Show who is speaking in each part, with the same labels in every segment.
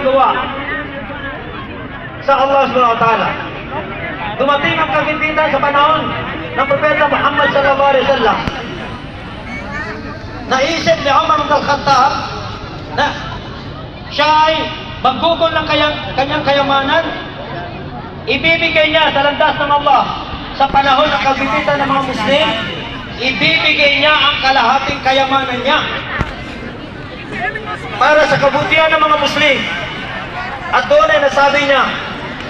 Speaker 1: gawa sa Allah subhanahu wa ta'ala. Dumating ang kagipitan sa panahon ng Propeta Muhammad sallallahu alaihi wasallam. Naisip ni Umar ibn al-Khattab na siya ay maggugol ng kanyang kayamanan, ibibigay niya sa landas ng Allah sa panahon ng kagipitan ng mga Muslim, ibibigay niya ang kalahating kayamanan niya para sa kabutihan ng mga Muslim. At doon ay nasabi niya,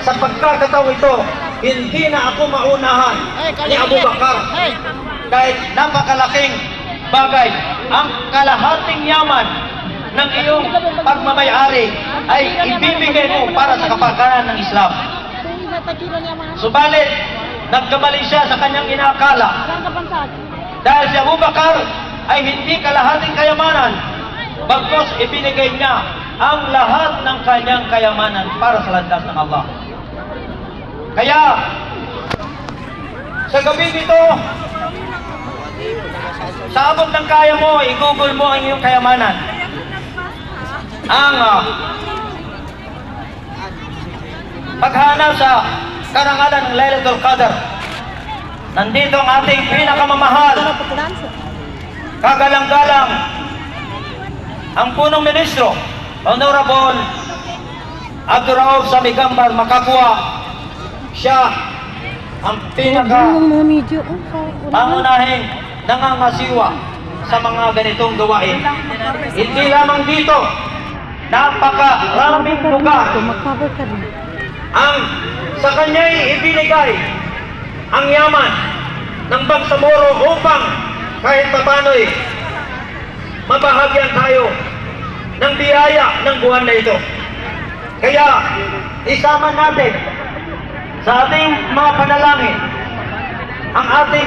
Speaker 1: sa pagkakataong ito, hindi na ako maunahan ni Abu Bakar dahil napakalaking bagay. Ang kalahating yaman ng iyong pagmamayari ay ibibigay mo para sa kapakanan ng Islam. Subalit, nagkamali siya sa kanyang inaakala dahil si Abu Bakar ay hindi kalahating kayamanan, bagkus ibinigay niya ang lahat ng kanyang kayamanan para sa landas ng Allah. Kaya, sa gabi nito, sa abot ng kaya mo, igugol mo ang iyong kayamanan. Ang paghanap sa karangalan ng Lailatul Qadr. Nandito ang ating pinakamamahal, kagalang-galang, ang punong ministro, Honorable Abdurrauf Samigambar Makakwa. Siya ang pangunahing nangangasiwa sa mga ganitong gawain. Hindi lamang dito, napakaraming lugar ang sa kanya'y ibinigay ang yaman ng Bangsamoro upang kahit papano'y mabahagyan tayo ng biyaya ng buwan na ito. Kaya isama natin sa ating mga panalangin ang ating